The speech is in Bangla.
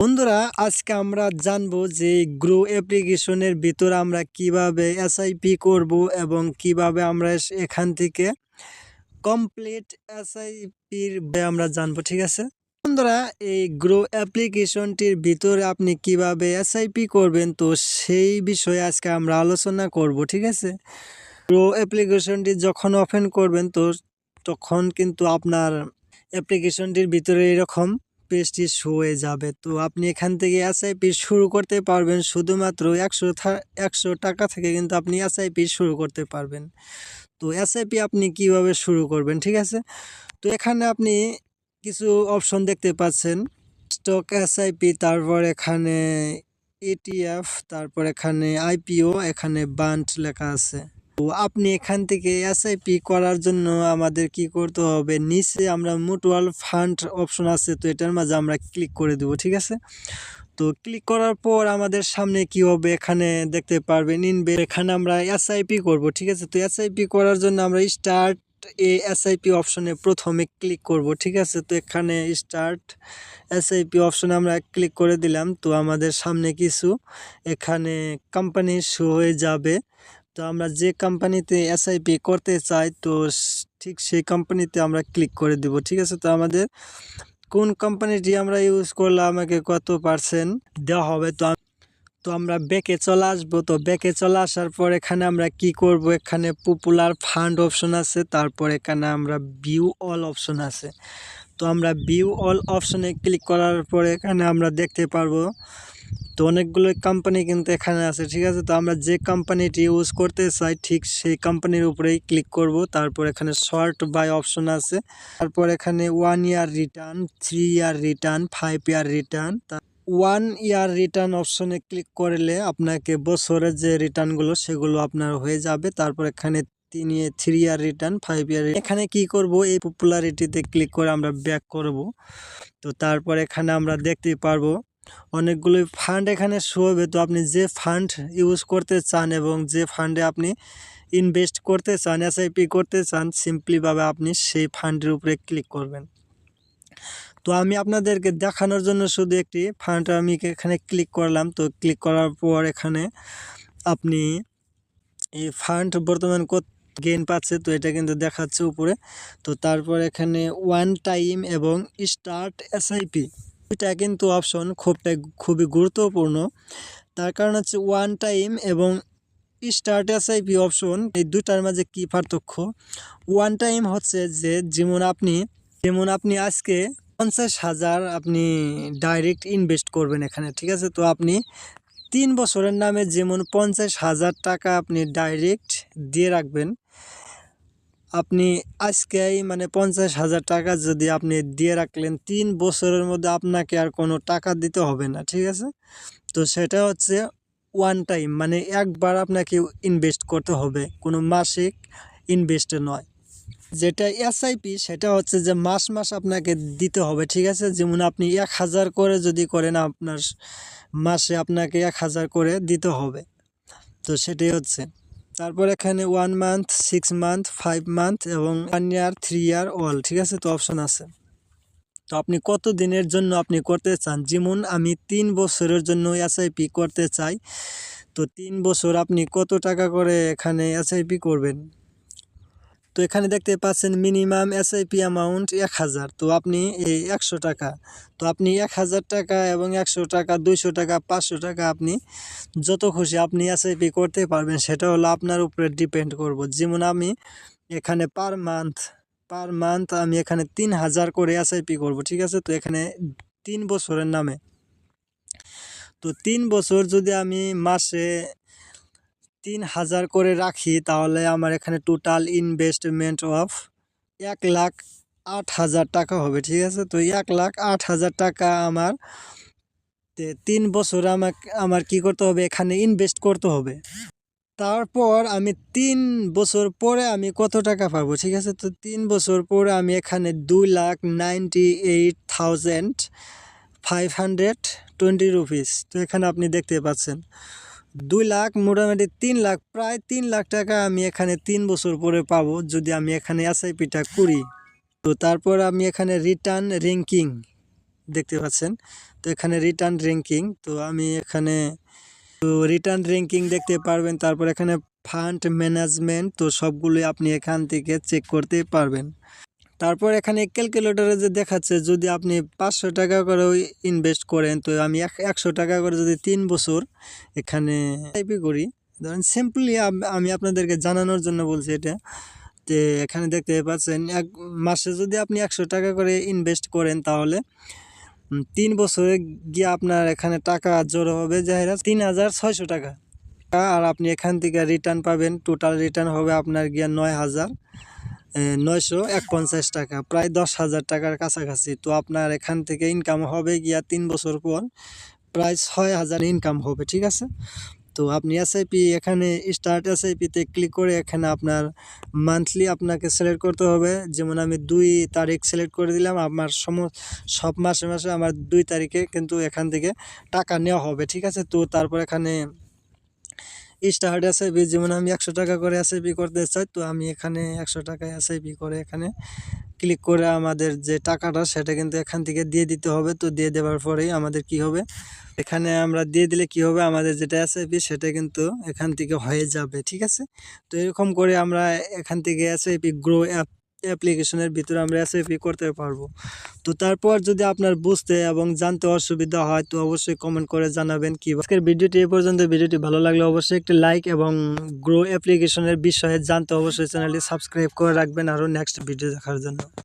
বন্ধুরা, আজকে আমরা জানবো যে গ্রো অ্যাপ্লিকেশনের ভিতর আমরা কিভাবে এসআইপি করব এবং কিভাবে আমরা এখান থেকে কমপ্লিট এসআইপির আমরা জানবো। ঠিক আছে বন্ধুরা, এই গ্রো অ্যাপ্লিকেশনটির ভিতরে আপনি কিভাবে এসআইপি করবেন তো সেই বিষয়ে আজকে আমরা আলোচনা করব। ঠিক আছে, গ্রো অ্যাপ্লিকেশনটি যখন ওপেন করবেন তো তখন কিন্তু আপনার অ্যাপ্লিকেশনটির ভিতরে এরকম পেজটি শো হয়ে যাবে। তো আপনি এখান থেকে এসআইপি শুরু করতে পারবেন শুধুমাত্র 100 টাকা থেকে কিন্তু আপনি এসআইপি শুরু করতে পারবেন। তো এসআইপি আপনি কিভাবে শুরু করবেন, ঠিক আছে। তো এখানে আপনি কিছু অপশন দেখতে পাচ্ছেন, স্টক এসআইপি, তারপর এখানে ইটিএফ, তারপর এখানে আইপিও, এখানে বান্ড লেখা আছে। তো আপনি এখান থেকে এসআইপি করার জন্য আমাদের কি করতে হবে, নিচে আমরা মিউচুয়াল ফান্ড অপশন আছে, তো এটার মাঝে আমরা ক্লিক করে দেব। ঠিক আছে, তো ক্লিক করার পর আমাদের সামনে কি হবে, এখানে দেখতে পারবেন ইনভেস্ট, এখানে আমরা এসআইপি করব। ঠিক আছে, তো এসআইপি করার জন্য আমরা স্টার্ট এসআইপি অপশনে প্রথমে ক্লিক করব। ঠিক আছে, তো এখানে স্টার্ট এসআইপি অপশনে আমরা ক্লিক করে দিলাম। তো আমাদের সামনে কিছু এখানে কোম্পানি শো হয়ে যাবে। তো আমরা যে কোম্পানিতে এসআইপি করতে চাই তো ঠিক সেই কোম্পানিতে আমরা ক্লিক করে দিব। ঠিক আছে, তো আমাদের কোন কোম্পানিটি আমরা ইউজ করলে আমাকে কত পার্সেন্ট দেওয়া হবে, তো আমরা ব্যাকে চলে আসবো। তো ব্যাকে চলে আসার পর এখানে আমরা কি করব, এখানে পপুলার ফান্ড অপশন আছে, তারপর এখানে আমরা ভিউ অল অপশন আছে। তো আমরা ভিউ অল অপশনে ক্লিক করার পর এখানে আমরা দেখতে পারবো তো অনেকগুলো কোম্পানি কিন্তু এখানে আছে। ঠিক আছে, তো আমরা যে কোম্পানিটি ইউজ করতে চাই ঠিক সেই কোম্পানির উপরেই ক্লিক করব। তারপর এখানে শর্ট বাই অপশন আছে, তারপর এখানে 1 ইয়ার রিটার্ন, 3 ইয়ার রিটার্ন, 5 ইয়ার রিটার্ন। 1 ইয়ার রিটার্ন অপশনে ক্লিক করলে আপনাকে বছরের যে রিটার্নগুলো সেগুলো আপনার হয়ে যাবে। তারপর এখানে 3 ইয়ার রিটার্ন, 5 ইয়ার। এখানে কি করব, এই পপুলারিটিতে ক্লিক করে আমরা ব্যাক করব। তো তারপর এখানে আমরা দেখতে পারবো অনেকগুলো ফান্ড এখানে শো হবে। তো আপনি যে ফান্ড ইউজ করতে চান এবং যে ফান্ডে আপনি ইনভেস্ট করতে চান, এসআইপি করতে চান, সিম্পলিভাবে আপনি সেই ফান্ডের উপরে ক্লিক করবেন। তো আমি আপনাদেরকে দেখানোর জন্য শুধু একটি ফান্ড আমি এখানে ক্লিক করলাম। তো ক্লিক করার পর এখানে আপনি এই ফান্ড বর্তমান কত গেইন পাচ্ছে তো এটা কিন্তু দেখাচ্ছে উপরে। তো তারপর এখানে ওয়ান টাইম এবং স্টার্ট এসআইপি, এটা কিন্তু অপশন খুবই গুরুত্বপূর্ণ। তার কারণ হচ্ছে ওয়ান টাইম এবং স্টার্ট এসআইপি অপশন, এই দুটার মাঝে কি পার্থক্য। ওয়ান টাইম হচ্ছে যে যেমন আপনি আজকে 50,000 আপনি ডাইরেক্ট ইনভেস্ট করবেন এখানে। ঠিক আছে, তো আপনি 3 বছরের নামে যেমন 50,000 টাকা আপনি ডাইরেক্ট দিয়ে রাখবেন। আপনি আজকেই মানে 50,000 টাকা যদি আপনি দিয়ে রাখলেন, 3 বছরের মধ্যে আপনাকে আর কোনো টাকা দিতে হবে না। ঠিক আছে, তো সেটা হচ্ছে ওয়ান টাইম, মানে একবার আপনাকে ইনভেস্ট করতে হবে, কোনো মাসিক ইনভেস্টে নয়। যেটা এসআইপি সেটা হচ্ছে যে মাস আপনাকে দিতে হবে। ঠিক আছে, যেমন আপনি 1000 করে যদি করেন, আপনার মাসে আপনাকে 1000 করে দিতে হবে। তো সেটাই হচ্ছে। তারপর এখানে 1 মান্থ, 6 মান্থ, 5 মান্থ এবং 1 ইয়ার, 3 ইয়ার অল। ঠিক আছে, তো অপশন আছে। তো আপনি কত দিনের জন্য আপনি করতে চান, যেমন আমি 3 বছরের জন্য এসআইপি করতে চাই। তো 3 বছর আপনি কত টাকা করে এখানে এসআইপি করবেন। তো এখানে দেখতে পাচ্ছেন মিনিমাম এসআইপি অ্যামাউন্ট 1000। তো আপনি এই 100 টাকা, তো আপনি 1000 টাকা এবং 100 টাকা, 200 টাকা, 500 টাকা আপনি যত খুশি আপনি এসআইপি করতে পারবেন, সেটা হলো আপনার উপরে ডিপেন্ড করব। যেমন আমি এখানে পার মান্থ আমি এখানে 3000 করে এসআইপি করব। ঠিক আছে, তো এখানে 3 বছরের নামে। তো 3 বছর যদি আমি মাসে 3000 করে রাখি তাহলে আমার এখানে টোটাল ইনভেস্টমেন্ট অফ 1,08,000 টাকা হবে। ঠিক আছে, তো 1,08,000 টাকা আমার 3 বছর আমার কি করতে হবে, এখানে ইনভেস্ট করতে হবে। তারপর আমি 3 বছর পরে আমি কত টাকা পাবো। ঠিক আছে, তো 3 বছর পরে আমি এখানে 2,98,520 রুপিস। তো এখানে আপনি দেখতে পাচ্ছেন 2 লাখ, মোটামুটি 3 লাখ, প্রায় 3 লাখ টাকা আমি এখানে 3 বছর পরে পাবো যদি আমি এখানে এসআইপিটা করি। তো তারপর আমি এখানে রিটার্ন র্যাঙ্কিং দেখতে পাচ্ছেন। তো এখানে রিটার্ন র্যাঙ্কিং, তো আমি এখানে রিটার্ন র্যাঙ্কিং দেখতে পারবেন। তারপর এখানে ফান্ড ম্যানেজমেন্ট, তো সবগুলোই আপনি এখান থেকে চেক করতে পারবেন। তারপর এখানে ক্যালকুলেটরে যে দেখাচ্ছে যদি আপনি 500 টাকা করে ইনভেস্ট করেন, তো আমি 100 টাকা করে যদি 3 বছর এখানে এসআইপি করি, ধরেন সিম্পলি আমি আপনাদেরকে জানানোর জন্য বলছি এটা। তো এখানে দেখতে পাচ্ছেন এক মাসে যদি আপনি 100 টাকা করে ইনভেস্ট করেন, তাহলে 3 বছরে গিয়ে আপনার এখানে টাকা জড়ো হবে যাইরা 3600 টাকা। আর আপনি এখান থেকে রিটার্ন পাবেন, টোটাল রিটার্ন হবে আপনার গিয়া 9,951 টাকা, প্রায় 10,000 টাকার কাছাকাছি। তো আপনার এখান থেকে ইনকাম হবে গিয়া 3 বছর পর প্রায় 6,000 ইনকাম হবে, ঠিক আছে। তো আপনি এসআইপি এখানে স্টার্ট এসআইপিতে ক্লিক করে এখানে আপনার মান্থলি আপনাকে সিলেক্ট করতে হবে। যেমন আমি 2 তারিখ সিলেক্ট করে দিলাম, আমার সব মাসে মাসে আমার 2 তারিখে কিন্তু এখান থেকে টাকা নেওয়া হবে, ঠিক আছে। তো তারপর এখানে স্টার্ট এসআইপি, যেমন আমি 100 টাকা করে এসআইপি করতে চাই, তো আমি এখানে 100 টাকা এসআইপি করে এখানে ক্লিক করে আমাদের যে টাকাটা সেটা কিন্তু এখান থেকে দিয়ে দিতে হবে। তো দিয়ে দেওয়ার পরেই আমাদের কি হবে, এখানে আমরা দিয়ে দিলে কি হবে, আমাদের যেটা এসআইপি সেটা কিন্তু এখান থেকে হয়ে যাবে, ঠিক আছে। তো এরকম করে আমরা এখান থেকে এসআইপি গ্রো অ্যাপ্লিকেশনের ভিতরে আমরা এসআইপি করতে পারবো। তো তারপর যদি আপনার বুঝতে এবং জানতে অসুবিধা হয়, তো অবশ্যই কমেন্ট করে জানাবেন। কি আজকের ভিডিওটি এই পর্যন্ত। ভিডিওটি ভালো লাগলে অবশ্যই একটি লাইক এবং গ্রো অ্যাপ্লিকেশনের বিষয়ে জানতে অবশ্যই চ্যানেলটি সাবস্ক্রাইব করে রাখবেন আরও নেক্সট ভিডিও দেখার জন্য।